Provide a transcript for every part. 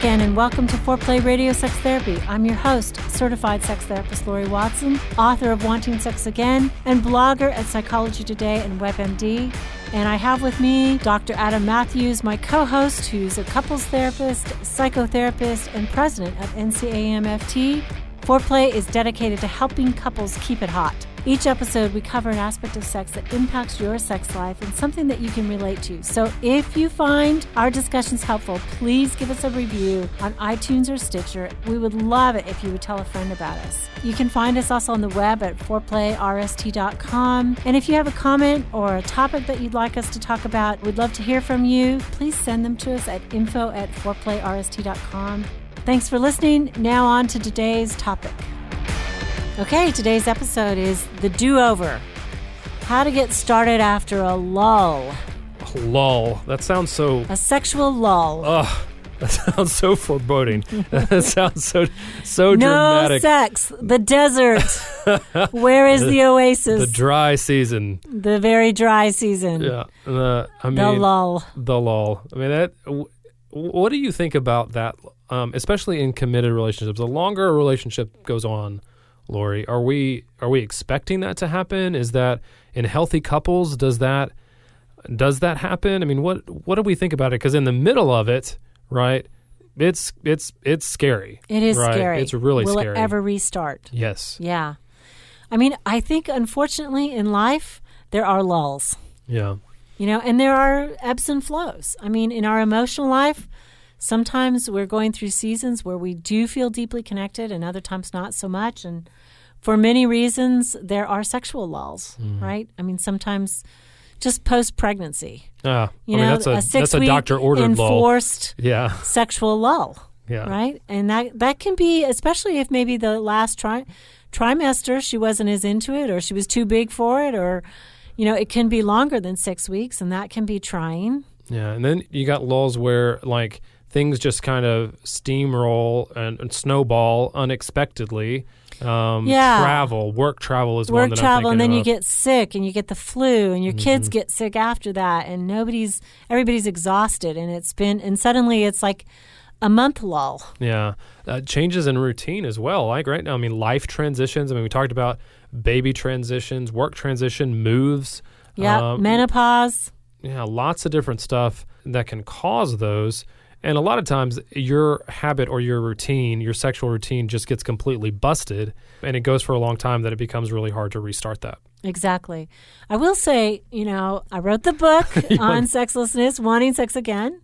again, and welcome to Foreplay Radio Sex Therapy. I'm your host, certified sex therapist Laurie Watson, author of Wanting Sex Again, and blogger at Psychology Today and WebMD. And I have with me Dr. Adam Mathews, my co-host, who's a couples therapist, psychotherapist, and president of NCAMFT. Foreplay is dedicated to helping couples keep it hot. Each episode, we cover an aspect of sex that impacts your sex life and something that you can relate to. So if you find our discussions helpful, please give us a review on iTunes or Stitcher. We would love it if you would tell a friend about us. You can find us also on the web at foreplayrst.com. And if you have a comment or a topic that you'd like us to talk about, we'd love to hear from you. Please send them to us at info@foreplayrst.com. Thanks for listening. Now on to today's topic. Okay, today's episode is the do-over. How to get started after a lull. A lull. That sounds so... A sexual lull. Ugh. That sounds so foreboding. That sounds so dramatic. No sex. The desert. Where is the oasis? The dry season. The very dry season. Yeah. The lull. The lull. I mean, what do you think about that, especially in committed relationships? The longer a relationship goes on, Laurie, are we expecting that to happen? Is that in healthy couples? Does that happen? I mean, what do we think about it? Because in the middle of it, right, it's scary. It is right? scary. It's really scary. Will it ever restart? Yes. Yeah. I mean, I think unfortunately in life there are lulls. Yeah. You know, and there are ebbs and flows. I mean, in our emotional life, sometimes we're going through seasons where we do feel deeply connected and other times not so much. And for many reasons, there are sexual lulls, right? I mean, sometimes just post-pregnancy. That's a doctor-ordered enforced lull. Sexual lull, right? And that can be, especially if maybe the last trimester she wasn't as into it or she was too big for it, or, you know, it can be longer than 6 weeks, and that can be trying. Yeah, and then you got lulls where, like, things just kind of steamroll and snowball unexpectedly. Work travel is one that I'm thinking travel, and then of. you get sick, and you get the flu, and your kids get sick after that, and everybody's exhausted, and suddenly it's like a month lull. Yeah, changes in routine as well. Like right now, I mean, life transitions. I mean, we talked about baby transitions, work transition, moves. Yeah, menopause. Yeah, lots of different stuff that can cause those. And a lot of times your habit or your routine, your sexual routine just gets completely busted, and it goes for a long time that it becomes really hard to restart that. Exactly. I will say, you know, I wrote the book on sexlessness, Wanting Sex Again,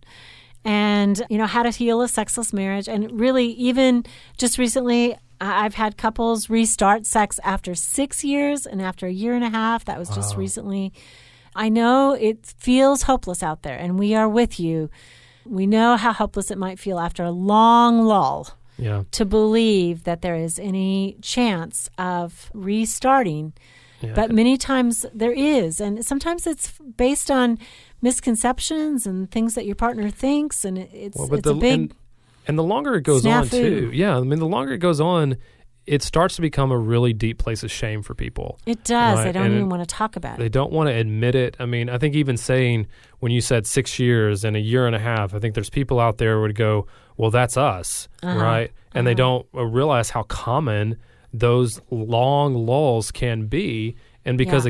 and, you know, how to heal a sexless marriage. And really, even just recently, I've had couples restart sex after 6 years and after a year and a half. That was just recently. I know it feels hopeless out there, and we are with you. We know how hopeless it might feel after a long lull to believe that there is any chance of restarting. Yeah. But many times there is. And sometimes it's based on misconceptions and things that your partner thinks. And it's a big And the longer it goes on, too. Yeah, I mean, the longer it goes on, it starts to become a really deep place of shame for people. It does. Right? They don't even want to talk about it. They don't want to admit it. I mean, I think even saying, when you said 6 years and a year and a half, I think there's people out there who would go, well, that's us, right? And they don't realize how common those long lulls can be. And because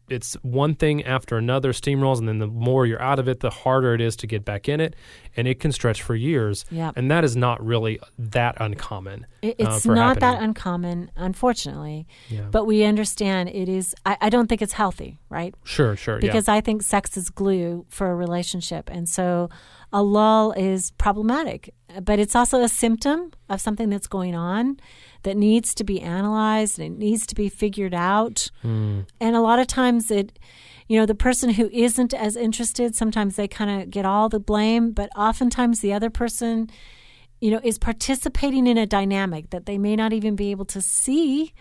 it's one thing after another, steamrolls, and then the more you're out of it, the harder it is to get back in it, and it can stretch for years. Yep. And that is not really that uncommon. It's not that uncommon, unfortunately. Yeah. But we understand it is. I don't think it's healthy, right? Sure. Because I think sex is glue for a relationship, and so a lull is problematic. But it's also a symptom of something that's going on that needs to be analyzed and it needs to be figured out. And a lot of times the person who isn't as interested, sometimes they kind of get all the blame, but oftentimes the other person, is participating in a dynamic that they may not even be able to see,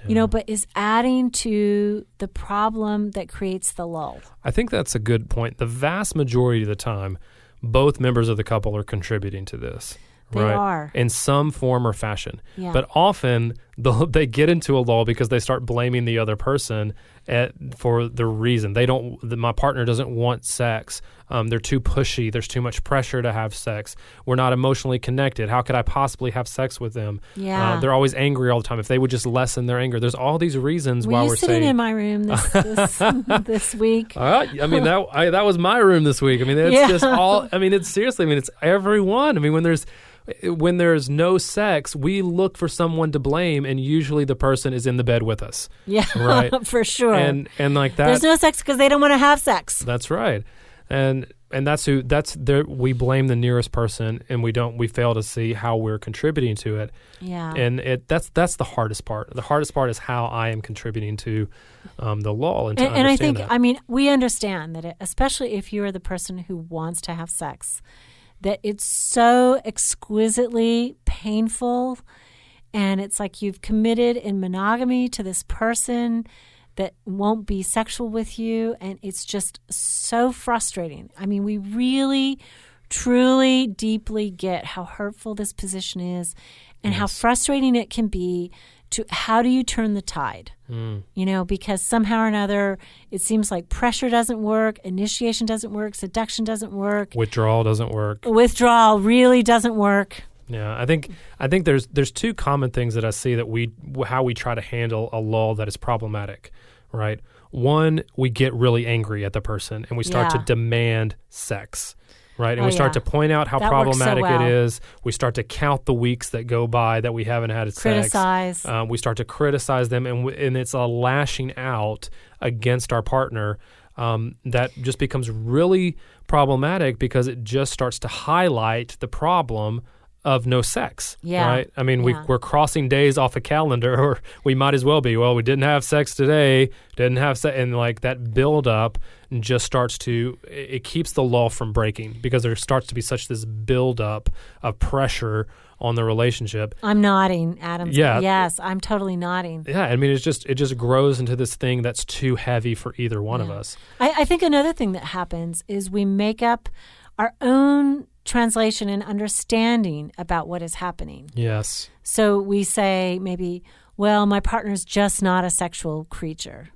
but is adding to the problem that creates the lull. I think that's a good point. The vast majority of the time, both members of the couple are contributing to this. They are. In some form or fashion. Yeah. But often they get into a lull because they start blaming the other person for the reason. My partner doesn't want sex. They're too pushy. There's too much pressure to have sex. We're not emotionally connected. How could I possibly have sex with them? Yeah. They're always angry all the time. If they would just lessen their anger. There's all these reasons why we're saying. Were you sitting in my room this week? I mean, that was my room this week. I mean, it's just all, I mean, it's seriously, I mean, it's everyone. I mean, when there's no sex, we look for someone to blame, and usually the person is in the bed with us. Yeah, right. For sure. And like that. There's no sex because they don't want to have sex. That's right. And we blame the nearest person, and we fail to see how we're contributing to it. Yeah. And that's the hardest part. The hardest part is how I am contributing to the lull. And I think that. I mean, we understand that especially if you are the person who wants to have sex, that it's so exquisitely painful, and it's like you've committed in monogamy to this person that won't be sexual with you, and it's just so frustrating. I mean, we really, truly, deeply get how hurtful this position is and how frustrating it can be to how do you turn the tide? Because somehow or another, it seems like pressure doesn't work, initiation doesn't work, seduction doesn't work. Withdrawal doesn't work. Withdrawal really doesn't work. Yeah, I think there's two common things that I see that how we try to handle a lull that is problematic, right? One, we get really angry at the person and we start to demand sex. Right, and we start to point out how problematic it is. We start to count the weeks that go by that we haven't had sex. Criticize. We start to criticize them, and it's a lashing out against our partner that just becomes really problematic because it just starts to highlight the problem of no sex, right? I mean, we're crossing days off a calendar, or we might as well be. Well, we didn't have sex today, and like that buildup just starts to, it keeps the lull from breaking because there starts to be such this buildup of pressure on the relationship. I'm nodding, Adam. Yeah. Yes, I'm totally nodding. Yeah, I mean, it just grows into this thing that's too heavy for either one of us. I think another thing that happens is we make up our own translation and understanding about what is happening. Yes. So we say maybe, well, my partner's just not a sexual creature.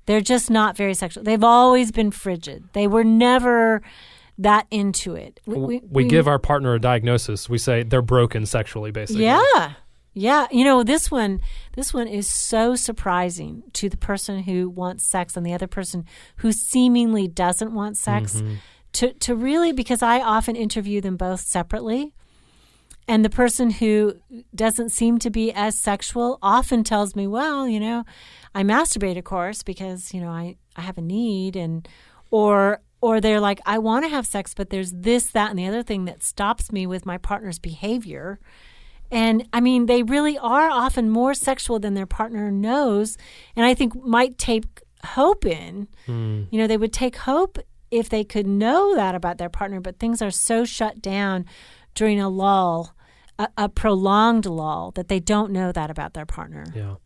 They're just not very sexual. They've always been frigid. They were never that into it. We give our partner a diagnosis. We say they're broken sexually, basically. Yeah. Yeah. This one is so surprising to the person who wants sex and the other person who seemingly doesn't want sex. Mm-hmm. To really, because I often interview them both separately, and the person who doesn't seem to be as sexual often tells me, well, I masturbate, of course, because, I have a need, or they're like, I want to have sex, but there's this, that, and the other thing that stops me with my partner's behavior. And I mean, they really are often more sexual than their partner knows, and I think might take hope in. They would take hope if they could know that about their partner, but things are so shut down during a lull, a prolonged lull, that they don't know that about their partner. Yeah.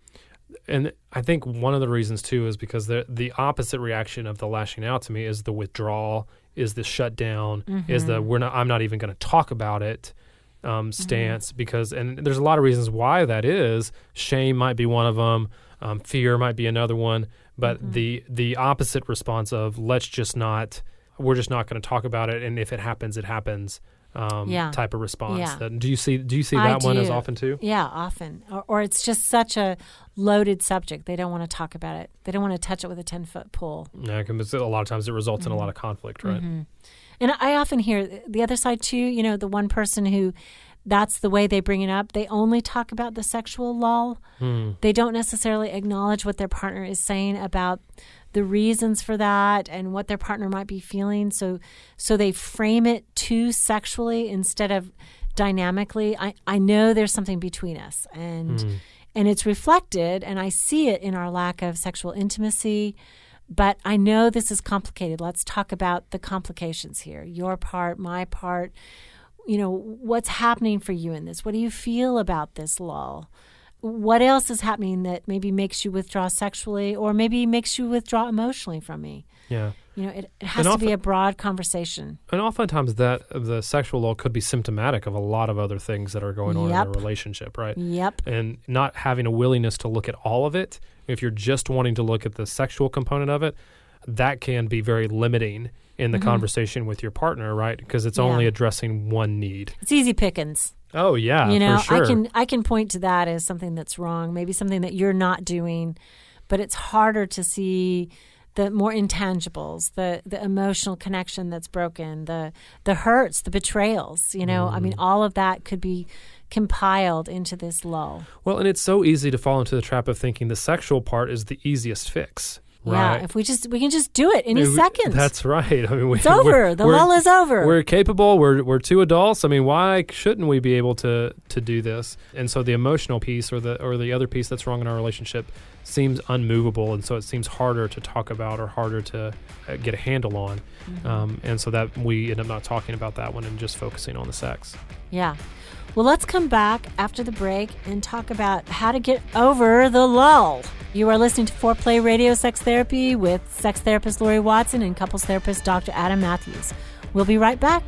And I think one of the reasons, too, is because the opposite reaction of the lashing out to me is the withdrawal, is the shutdown, is the I'm not even going to talk about it stance, because, and there's a lot of reasons why that is. Shame might be one of them. Fear might be another one. But the opposite response of we're just not going to talk about it, and if it happens, it happens. Type of response. Yeah. Do you see that one as often too? Yeah, often. Or it's just such a loaded subject. They don't want to talk about it. They don't want to touch it with a 10-foot pole. Yeah, because a lot of times it results in a lot of conflict, right? And I often hear the other side too. The one person who, that's the way they bring it up. They only talk about the sexual lull. They don't necessarily acknowledge what their partner is saying about the reasons for that and what their partner might be feeling. So they frame it too sexually instead of dynamically. I know there's something between us, and it's reflected, and I see it in our lack of sexual intimacy. But I know this is complicated. Let's talk about the complications here. Your part, my part. What's happening for you in this? What do you feel about this lull? What else is happening that maybe makes you withdraw sexually, or maybe makes you withdraw emotionally from me? Yeah. It has to be a broad conversation. And oftentimes the sexual lull could be symptomatic of a lot of other things that are going on in a relationship, right? Yep. And not having a willingness to look at all of it, if you're just wanting to look at the sexual component of it, that can be very limiting in the conversation with your partner, right? Because it's only addressing one need. It's easy pickings. Oh, yeah, for sure. I can point to that as something that's wrong, maybe something that you're not doing, but it's harder to see the more intangibles, the emotional connection that's broken, the hurts, the betrayals, all of that could be compiled into this lull. Well, and it's so easy to fall into the trap of thinking the sexual part is the easiest fix. Right. Yeah, if we can just do it any second. That's right. I mean, it's over. The lull is over. We're capable. We're two adults. I mean, why shouldn't we be able to do this? And so the emotional piece or the other piece that's wrong in our relationship seems unmovable, and so it seems harder to talk about or harder to get a handle on. And so that we end up not talking about that one and just focusing on the sex. Yeah. Well, let's come back after the break and talk about how to get over the lull. You are listening to Foreplay Radio Sex Therapy with sex therapist Laurie Watson and couples therapist Dr. Adam Mathews. We'll be right back.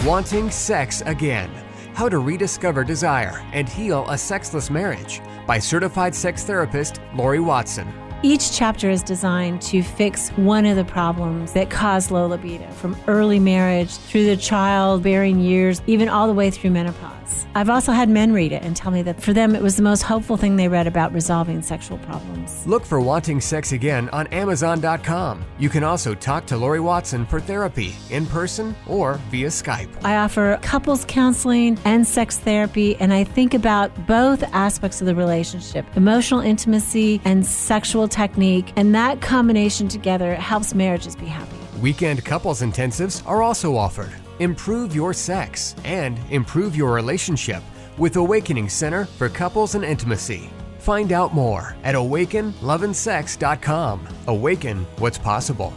Wanting sex again. How to rediscover desire and heal a sexless marriage by certified sex therapist Laurie Watson. Each chapter is designed to fix one of the problems that cause low libido, from early marriage through the childbearing years, even all the way through menopause. I've also had men read it and tell me that for them it was the most hopeful thing they read about resolving sexual problems. Look for Wanting Sex Again on Amazon.com. You can also talk to Laurie Watson for therapy in person or via Skype. I offer couples counseling and sex therapy, and I think about both aspects of the relationship, emotional intimacy and sexual technique, and that combination together helps marriages be happy. Weekend couples intensives are also offered. Improve your sex and improve your relationship with Awakening Center for Couples and Intimacy. Find out more at awakenloveandsex.com. Awaken what's possible.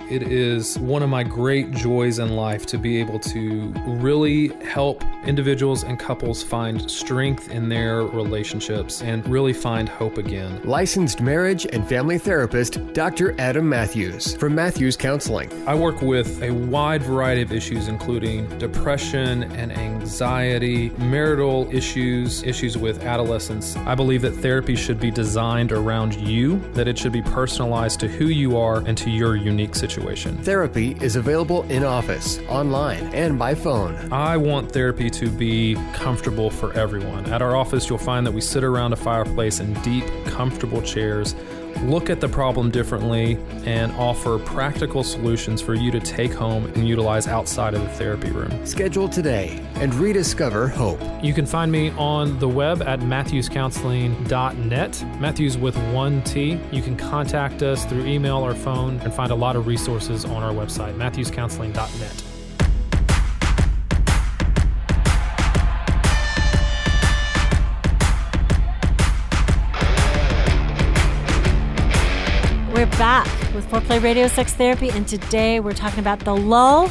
It is one of my great joys in life to be able to really help individuals and couples find strength in their relationships and really find hope again. Licensed marriage and family therapist Dr. Adam Mathews from Mathews Counseling. I work with a wide variety of issues, including depression and anxiety, marital issues, issues with adolescence. I believe that therapy should be designed around you, that it should be personalized to who you are and to your unique situation. Therapy is available in office, online, and by phone. I want therapy to be comfortable for everyone. At our office, you'll find that we sit around a fireplace in deep, comfortable chairs, look at the problem differently, and offer practical solutions for you to take home and utilize outside of the therapy room. Schedule today and rediscover hope. You can find me on the web at mathewscounseling.net, Mathews with one T. You can contact us through email or phone and find a lot of resources on our website, mathewscounseling.net. We're back with Foreplay Radio Sex Therapy, and today we're talking about the lull.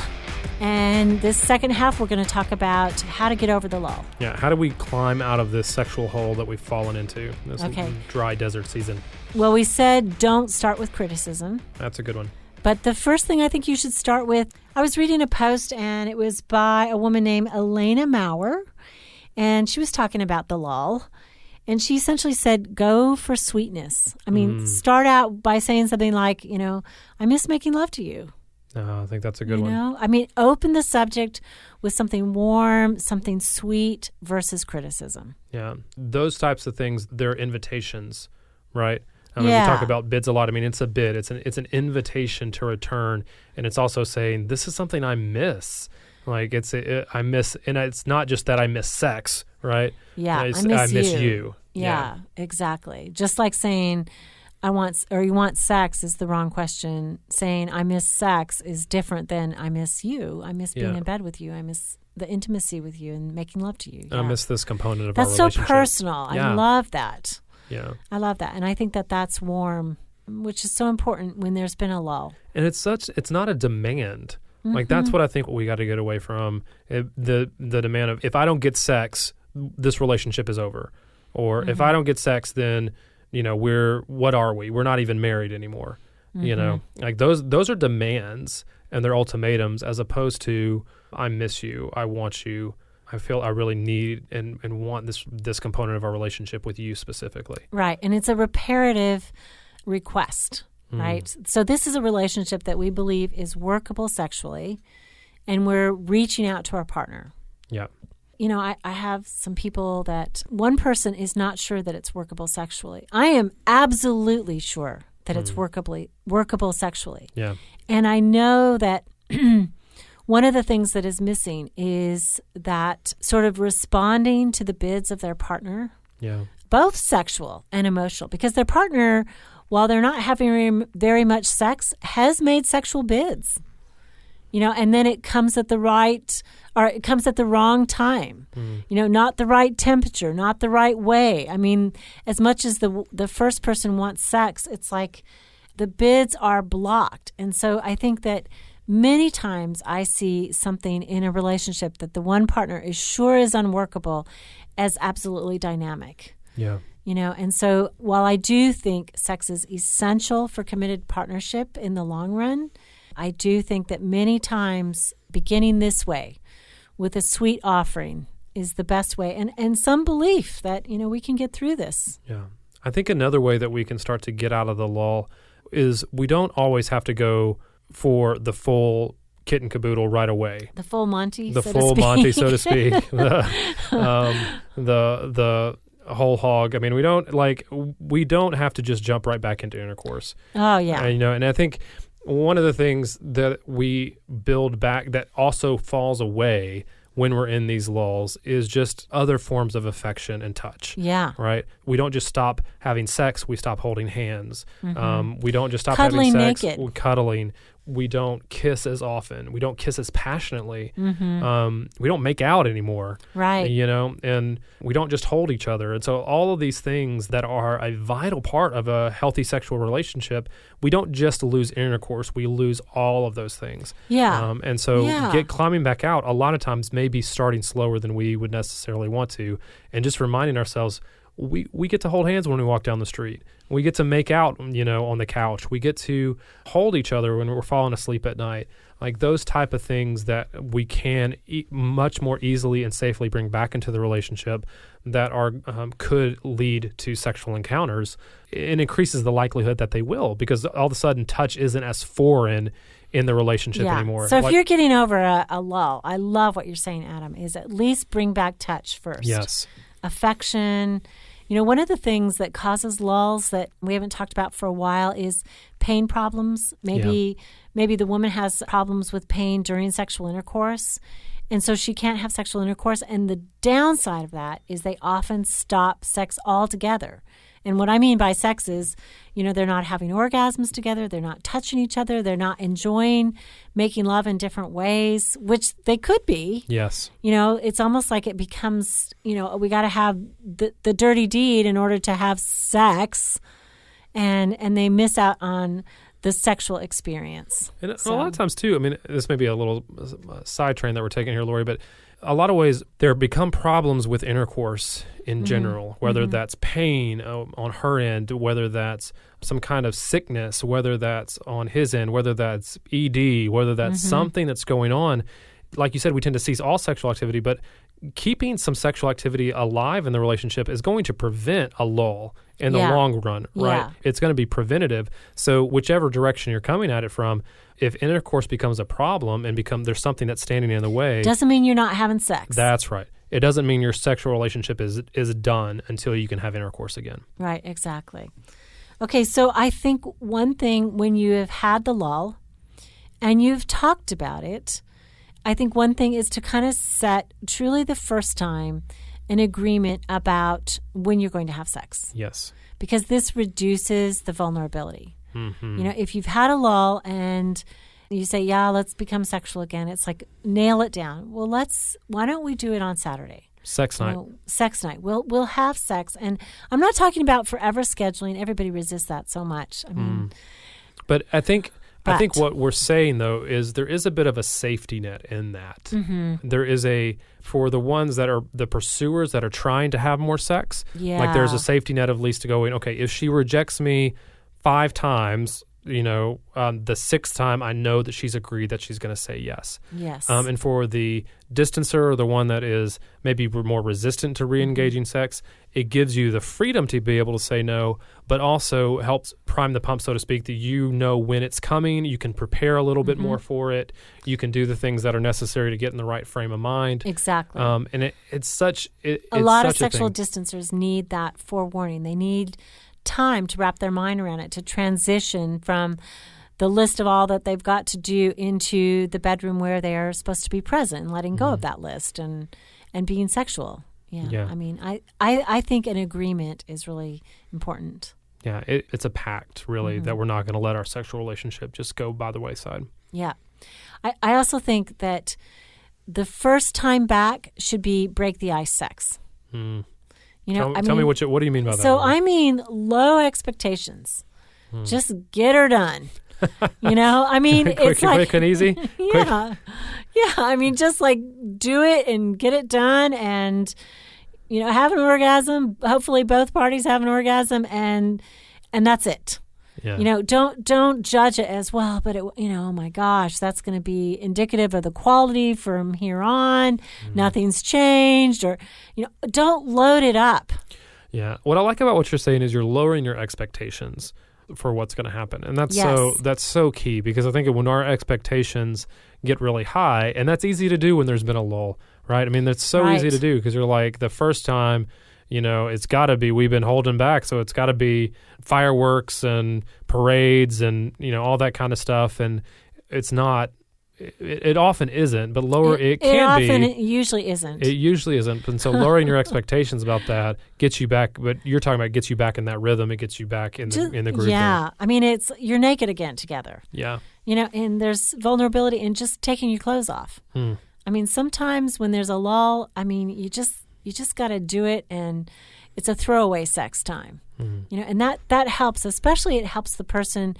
And this second half, we're going to talk about how to get over the lull. Yeah, how do we climb out of this sexual hole that we've fallen into this dry desert season? Well, we said don't start with criticism. That's a good one. But the first thing I think you should start with, I was reading a post, and it was by a woman named Elena Maurer, and she was talking about the lull. And she essentially said, go for sweetness. I mean, start out by saying something like, I miss making love to you. I think that's a good one. I mean, open the subject with something warm, something sweet versus criticism. Yeah. Those types of things, they're invitations, right? I mean, we talk about bids a lot. I mean, it's a bid. It's an invitation to return. And it's also saying, this is something I miss. Like I miss, and it's not just that I miss sex, right? Yeah, I miss you. Yeah, exactly. Just like saying you want sex is the wrong question. Saying I miss sex is different than I miss you. I miss being in bed with you. I miss the intimacy with you and making love to you. Yeah. I miss this component of our relationship. That's so personal. Yeah. I love that. Yeah. I love that. And I think that that's warm, which is so important when there's been a lull. And it's not a demand. Like, that's what I think we got to get away from. The demand of, if I don't get sex, this relationship is over. Or if I don't get sex, then, what are we? We're not even married anymore. Like those are demands and they're ultimatums, as opposed to, I miss you, I want you, I feel I really need and want this component of our relationship with you specifically. Right. And it's a reparative request, right? So this is a relationship that we believe is workable sexually, and we're reaching out to our partner. Yeah. I have some people that one person is not sure that it's workable sexually. I am absolutely sure that it's workable sexually. Yeah. And I know that one of the things that is missing is that sort of responding to the bids of their partner. Yeah. Both sexual and emotional, because their partner, while they're not having very much sex, has made sexual bids. And then it comes at the wrong time. Not the right temperature, not the right way. I mean, as much as the first person wants sex, it's like the bids are blocked. And so I think that many times I see something in a relationship that the one partner is sure is unworkable as absolutely dynamic. Yeah. And so while I do think sex is essential for committed partnership in the long run, I do think that many times beginning this way with a sweet offering is the best way, and some belief that, we can get through this. Yeah. I think another way that we can start to get out of the lull is we don't always have to go for the full kit and caboodle right away. The full Monty, so to speak. The whole hog. I mean, we don't have to just jump right back into intercourse. Oh, yeah. And I think one of the things that we build back that also falls away when we're in these lulls is just other forms of affection and touch. Yeah. Right? We don't just stop having sex, we stop holding hands. We don't just stop cuddling having sex. Naked. We're cuddling. We don't kiss as often. We don't kiss as passionately. We don't make out anymore. Right. And we don't just hold each other. And so all of these things that are a vital part of a healthy sexual relationship, we don't just lose intercourse, we lose all of those things. Yeah. And so climbing back out a lot of times may be starting slower than we would necessarily want to, and just reminding ourselves, we get to hold hands when we walk down the street. We get to make out, on the couch. We get to hold each other when we're falling asleep at night. Like those type of things that we can much more easily and safely bring back into the relationship that are could lead to sexual encounters. It increases the likelihood that they will, because all of a sudden touch isn't as foreign in the relationship anymore. So if you're getting over a lull, I love what you're saying, Adam, is at least bring back touch first. Yes. Affection. One of the things that causes lulls that we haven't talked about for a while is pain problems. Maybe the woman has problems with pain during sexual intercourse, and so she can't have sexual intercourse. And the downside of that is they often stop sex altogether. And what I mean by sex is, they're not having orgasms together, they're not touching each other, they're not enjoying making love in different ways, which they could be. Yes. It's almost like it becomes, we got to have the dirty deed in order to have sex, and they miss out on the sexual experience. And a lot of times, too, I mean, this may be a little side train that we're taking here, Laurie, but a lot of ways there become problems with intercourse in general, whether that's pain on her end, whether that's some kind of sickness, whether that's on his end, whether that's ED, whether that's something that's going on. Like you said, we tend to cease all sexual activity, but keeping some sexual activity alive in the relationship is going to prevent a lull in the long run, right? Yeah. It's going to be preventative. So whichever direction you're coming at it from, if intercourse becomes a problem and there's something that's standing in the way, doesn't mean you're not having sex. That's right. It doesn't mean your sexual relationship is done until you can have intercourse again. Right, exactly. Okay, so I think one thing when you have had the lull and you've talked about it, I think one thing is to kind of set truly the first time an agreement about when you're going to have sex. Yes. Because this reduces the vulnerability. Mm-hmm. If you've had a lull and you say, let's become sexual again, it's like, nail it down. Well, why don't we do it on Saturday? Sex night. Sex night. We'll have sex. And I'm not talking about forever scheduling. Everybody resists that so much. I mean, but I think I think what we're saying, though, is there is a bit of a safety net in that. Mm-hmm. There is for the ones that are the pursuers that are trying to have more sex, like there's a safety net of least to going, okay, if she rejects me 5 times, the 6th time I know that she's agreed that she's going to say yes. Yes. And for the distancer or the one that is maybe more resistant to re-engaging sex, it gives you the freedom to be able to say no, but also helps prime the pump, so to speak, that you know when it's coming. You can prepare a little bit more for it. You can do the things that are necessary to get in the right frame of mind. Exactly. And it's such a lot of sexual distancers need that forewarning. They need time to wrap their mind around it, to transition from the list of all that they've got to do into the bedroom where they are supposed to be present and letting go of that list and being sexual. Yeah. I mean, I think an agreement is really important. Yeah, it's a pact, really, that we're not going to let our sexual relationship just go by the wayside. Yeah. I also think that the first time back should be break the ice sex. Tell me what do you mean by that? So I mean low expectations. Just get her done. I mean, it's quick and easy. Yeah. Yeah. I mean, just like do it and get it done and, have an orgasm. Hopefully both parties have an orgasm and that's it. Yeah. Don't judge it as well, but oh my gosh, that's going to be indicative of the quality from here on. Nothing's changed, or don't load it up. Yeah. What I like about what you're saying is you're lowering your expectations for what's going to happen, and that's so key, because I think when our expectations get really high, and that's easy to do when there's been a lull, right? I mean, that's so easy to do because you're like the first time. It's got to be, we've been holding back, so it's got to be fireworks and parades and, all that kind of stuff. And it's not, it often isn't, but it can be. It usually isn't. It usually isn't. And so lowering your expectations about that gets you back, but you're talking about gets you back in that rhythm. It gets you back in the groove. Yeah. I mean, you're naked again together. Yeah. And there's vulnerability in just taking your clothes off. I mean, sometimes when there's a lull, I mean, you just got to do it, and it's a throwaway sex time. And that helps, especially it helps the person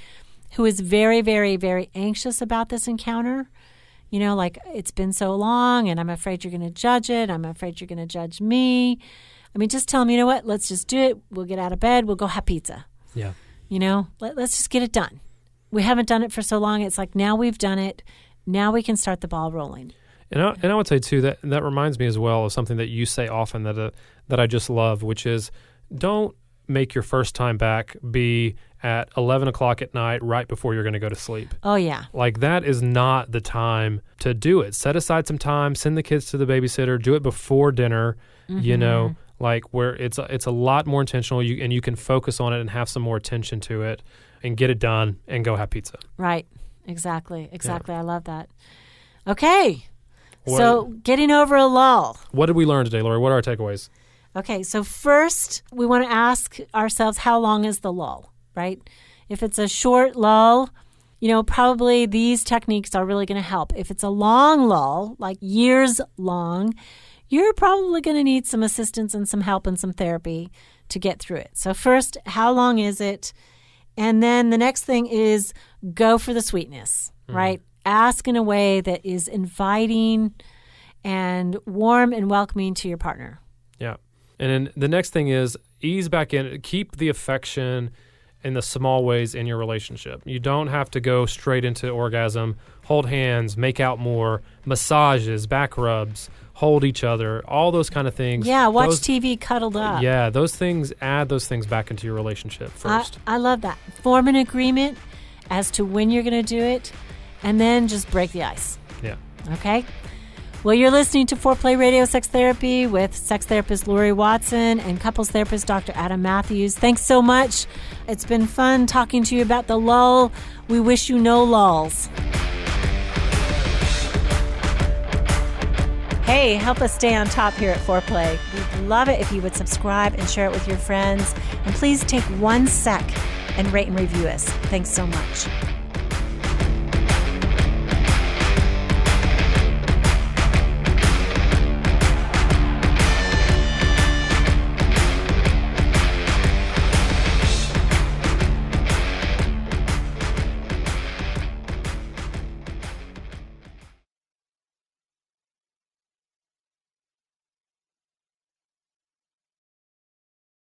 who is very, very, very anxious about this encounter. Like it's been so long and I'm afraid you're going to judge it. I'm afraid you're going to judge me. I mean, just tell them, you know what, let's just do it. We'll get out of bed. We'll go have pizza. Yeah. Let's just get it done. We haven't done it for so long. It's like now we've done it. Now we can start the ball rolling. And I would say, too, that reminds me as well of something that you say often that I just love, which is don't make your first time back be at 11 o'clock at night right before you're going to go to sleep. Oh, yeah. Like that is not the time to do it. Set aside some time, send the kids to the babysitter, do it before dinner, like where it's a lot more intentional and you can focus on it and have some more attention to it and get it done and go have pizza. Right. Exactly. Yeah. I love that. Okay. So getting over a lull. What did we learn today, Laurie? What are our takeaways? Okay, so first we want to ask ourselves, how long is the lull, right? If it's a short lull, probably these techniques are really going to help. If it's a long lull, like years long, you're probably going to need some assistance and some help and some therapy to get through it. So first, how long is it? And then the next thing is go for the sweetness, right? Ask in a way that is inviting and warm and welcoming to your partner. Yeah. And then the next thing is ease back in. Keep the affection in the small ways in your relationship. You don't have to go straight into orgasm. Hold hands, make out more, massages, back rubs, hold each other, all those kind of things. Yeah, watch TV cuddled up. Yeah, add those things back into your relationship first. I love that. Form an agreement as to when you're going to do it. And then just break the ice. Yeah. Okay? Well, you're listening to Foreplay Radio Sex Therapy with sex therapist Laurie Watson and couples therapist Dr. Adam Mathews. Thanks so much. It's been fun talking to you about the lull. We wish you no lulls. Hey, help us stay on top here at Foreplay. We'd love it if you would subscribe and share it with your friends. And please take 1 sec and rate and review us. Thanks so much.